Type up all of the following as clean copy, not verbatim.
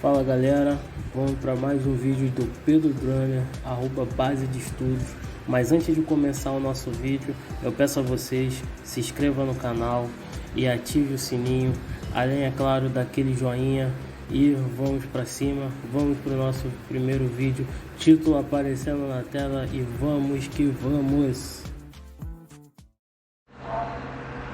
Fala galera, vamos para mais um vídeo do Pedro Brunner, @base de estudos. Mas antes de começar o nosso vídeo, eu peço a vocês, se inscrevam no canal e ative o sininho, além, é claro, daquele joinha, e vamos para cima, vamos para o nosso primeiro vídeo, título aparecendo na tela e vamos que vamos!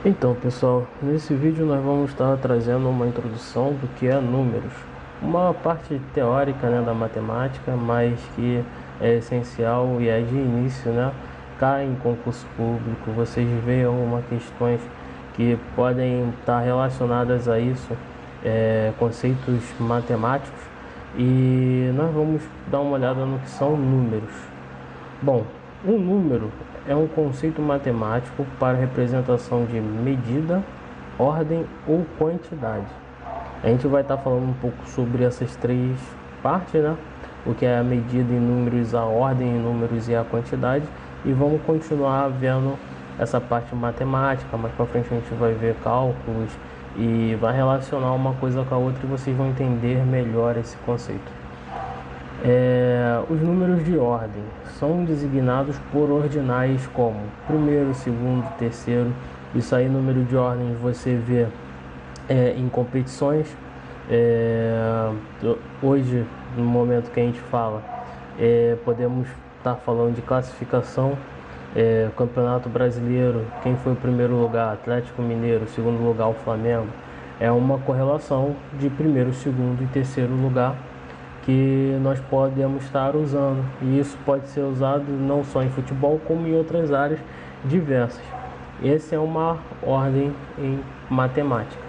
Então pessoal, nesse vídeo nós vamos estar trazendo uma introdução do que é números, uma parte teórica, né, da matemática, mas que é essencial e é de início, né? Cai em concurso público, vocês veem algumas questões que podem estar relacionadas a isso, conceitos matemáticos, e nós vamos dar uma olhada no que são números. Bom, um número é um conceito matemático para representação de medida, ordem ou quantidade. A gente vai estar falando um pouco sobre essas três partes, né? O que é a medida em números, a ordem em números e a quantidade. E vamos continuar vendo essa parte matemática. Mais para frente a gente vai ver cálculos e vai relacionar uma coisa com a outra e vocês vão entender melhor esse conceito. Os números de ordem são designados por ordinais como primeiro, segundo, terceiro. Isso aí, número de ordem, você vê em competições. Hoje, no momento que a gente fala, podemos estar falando de classificação. Campeonato Brasileiro, quem foi o primeiro lugar? Atlético Mineiro, segundo lugar o Flamengo. É uma correlação de primeiro, segundo e terceiro lugar que nós podemos estar usando, e isso pode ser usado não só em futebol como em outras áreas diversas. Essa é uma ordem em matemática.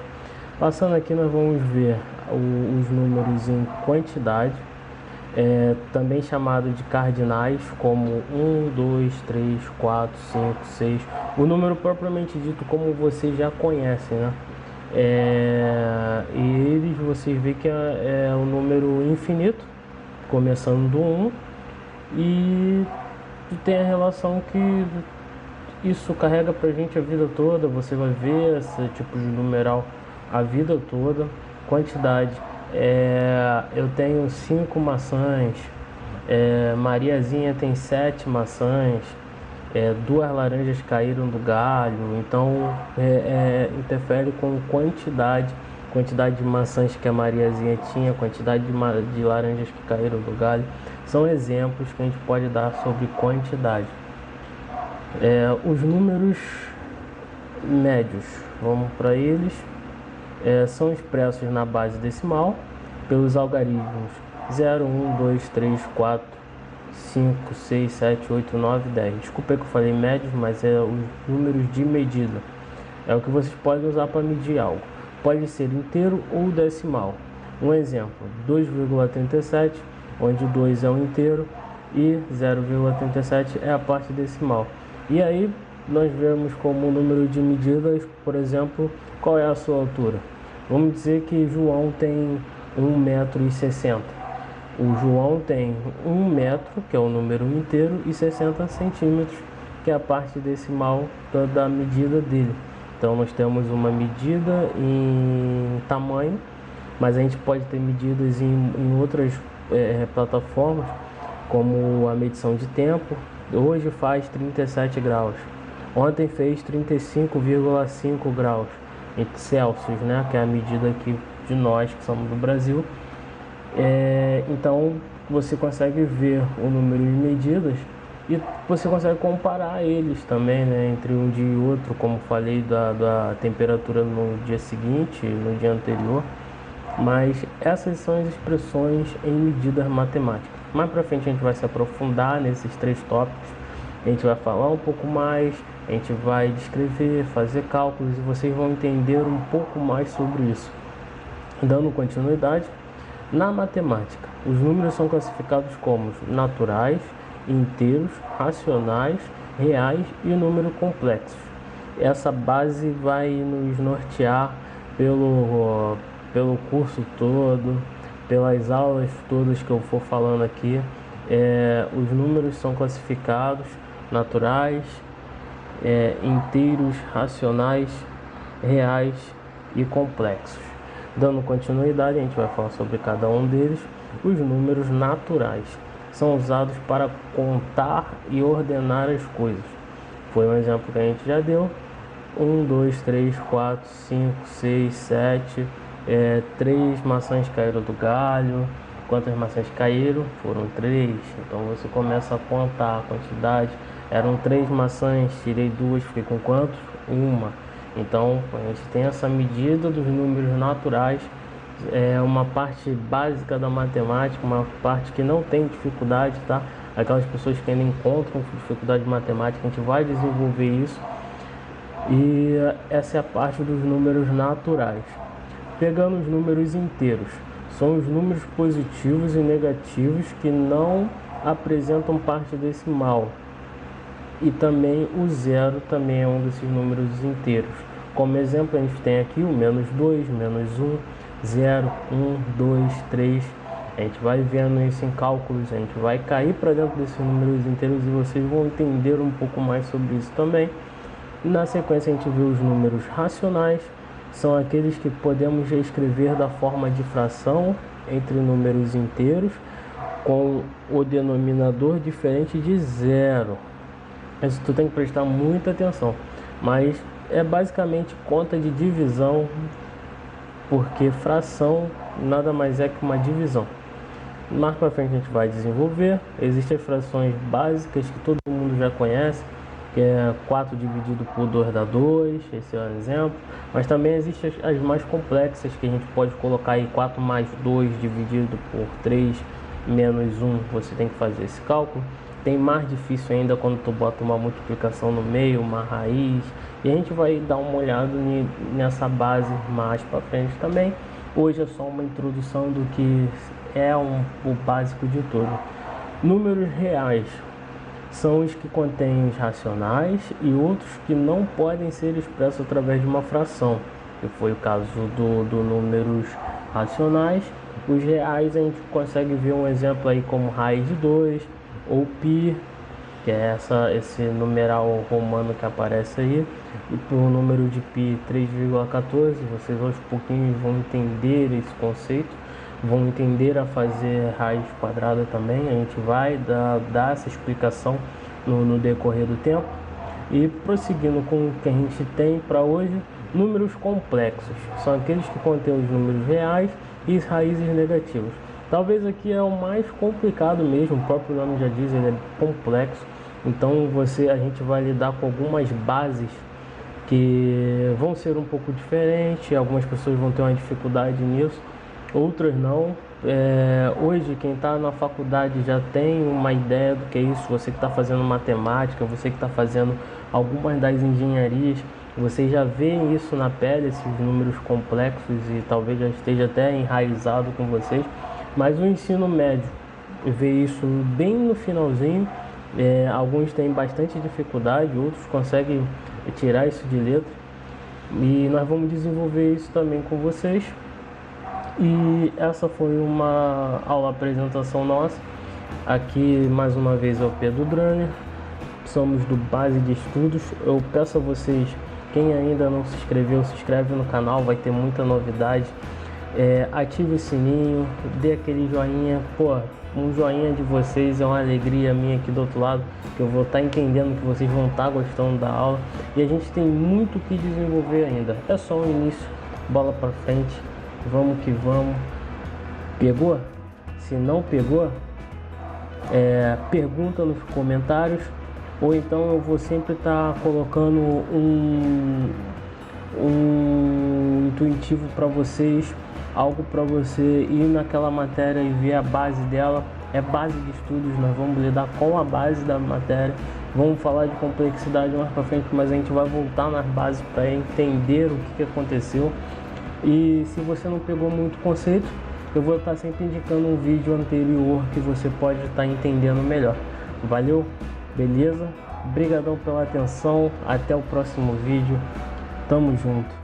Passando aqui, nós vamos ver os números em quantidade, também chamado de cardinais, como 1, 2, 3, 4, 5, 6. O número propriamente dito, como vocês já conhecem, né? E eles, vocês veem que é um número infinito, começando do 1, e tem a relação que isso carrega pra gente a vida toda. Você vai ver esse tipo de numeral a vida toda. Quantidade, eu tenho 5 maçãs, Mariazinha tem 7 maçãs, 2 laranjas caíram do galho. Então interfere com quantidade de maçãs que a Mariazinha tinha, quantidade de laranjas que caíram do galho. São exemplos que a gente pode dar sobre quantidade. Os números médios, vamos para eles, são expressos na base decimal pelos algarismos 0, 1, 2, 3, 4, 5, 6, 7, 8, 9, 10. Desculpa que eu falei médios, mas é os números de medida. É o que vocês podem usar para medir algo. Pode ser inteiro ou decimal. Um exemplo, 2,37, onde 2 é um inteiro e 0,37 é a parte decimal. E aí nós vemos como número de medidas, por exemplo, qual é a sua altura. Vamos dizer que João tem 1,60 m. O João tem 1 metro, que é o número inteiro, e 60 centímetros, que é a parte decimal da medida dele. Então nós temos uma medida em tamanho, mas a gente pode ter medidas em outras plataformas, como a medição de tempo. Hoje faz 37 graus. Ontem fez 35,5 graus em Celsius, né? Que é a medida aqui de nós que somos do Brasil. Então você consegue ver o número de medidas e você consegue comparar eles também, né, entre um dia e outro, como falei da temperatura no dia seguinte, no dia anterior. Mas essas são as expressões em medidas matemáticas. Mais para frente a gente vai se aprofundar nesses 3 tópicos. A gente vai falar um pouco mais, a gente vai descrever, fazer cálculos, e vocês vão entender um pouco mais sobre isso. Dando continuidade, na matemática, os números são classificados como naturais, inteiros, racionais, reais e número complexos. Essa base vai nos nortear pelo curso todo, pelas aulas todas que eu for falando aqui. Os números são classificados naturais, inteiros, racionais, reais e complexos. Dando continuidade, a gente vai falar sobre cada um deles. Os números naturais são usados para contar e ordenar as coisas. Foi um exemplo que a gente já deu. 1, 2, 3, 4, 5, 6, 7. 3 maçãs caíram do galho. Quantas maçãs caíram? Foram 3. Então você começa a contar a quantidade. Eram 3 maçãs, tirei 2, fiquei com quantos? 1. Então a gente tem essa medida dos números naturais. É uma parte básica da matemática, uma parte que não tem dificuldade, tá? Aquelas pessoas que ainda encontram dificuldade de matemática, a gente vai desenvolver isso. E essa é a parte dos números naturais. Pegando os números inteiros, são os números positivos e negativos que não apresentam parte decimal. E também o zero também é um desses números inteiros. Como exemplo, a gente tem aqui o -2, -1, 0, 1, 2, 3. A gente vai vendo isso em cálculos, a gente vai cair para dentro desses números inteiros e vocês vão entender um pouco mais sobre isso também. Na sequência, a gente vê os números racionais. São aqueles que podemos escrever da forma de fração entre números inteiros, com o denominador diferente de zero. Isso tu tem que prestar muita atenção, mas é basicamente conta de divisão, porque fração nada mais é que uma divisão. Mais para frente a gente vai desenvolver. Existem as frações básicas que todo mundo já conhece, que é 4 dividido por 2 dá 2, esse é um exemplo. Mas também existem as mais complexas, que a gente pode colocar aí 4 mais 2 dividido por 3 menos 1, você tem que fazer esse cálculo. Tem mais difícil ainda quando tu bota uma multiplicação no meio, uma raiz. E a gente vai dar uma olhada nessa base mais para frente também. Hoje é só uma introdução do que é o básico de tudo. Números reais são os que contêm os racionais e outros que não podem ser expressos através de uma fração, que foi o caso do números racionais. Os reais a gente consegue ver um exemplo aí como raiz de 2 ou π, que é esse numeral romano que aparece aí, e por um número de π 3,14. Vocês aos pouquinhos vão entender esse conceito, vão entender a fazer raiz quadrada também. A gente vai dar essa explicação no decorrer do tempo. E prosseguindo com o que a gente tem para hoje, números complexos são aqueles que contêm os números reais e as raízes negativas. Talvez aqui é o mais complicado mesmo, o próprio nome já diz, ele é complexo. Então a gente vai lidar com algumas bases que vão ser um pouco diferentes. Algumas pessoas vão ter uma dificuldade nisso, outras não. Hoje quem está na faculdade já tem uma ideia do que é isso. Você que está fazendo matemática, você que está fazendo algumas das engenharias, você já vê isso na pele, esses números complexos, e talvez já esteja até enraizado com vocês. Mas o ensino médio vê isso bem no finalzinho. Alguns têm bastante dificuldade, outros conseguem tirar isso de letra, e nós vamos desenvolver isso também com vocês. E essa foi uma aula apresentação nossa. Aqui mais uma vez é o Pedro Brunner, somos do Base de Estudos. Eu peço a vocês, quem ainda não se inscreveu, se inscreve no canal, vai ter muita novidade. Ative o sininho, dê aquele joinha. Um joinha de vocês é uma alegria minha aqui do outro lado, que eu vou estar entendendo que vocês vão estar gostando da aula. E a gente tem muito o que desenvolver ainda, é só o início, bola pra frente, vamos que vamos. Pegou? Se não pegou, pergunta nos comentários, ou então eu vou sempre estar colocando um intuitivo para vocês, algo para você ir naquela matéria e ver a base dela. É base de estudos, nós vamos lidar com a base da matéria. Vamos falar de complexidade mais para frente, mas a gente vai voltar nas bases para entender o que aconteceu. E se você não pegou muito conceito, eu vou estar sempre indicando um vídeo anterior que você pode estar entendendo melhor. Valeu? Beleza? Obrigadão pela atenção. Até o próximo vídeo. Tamo junto.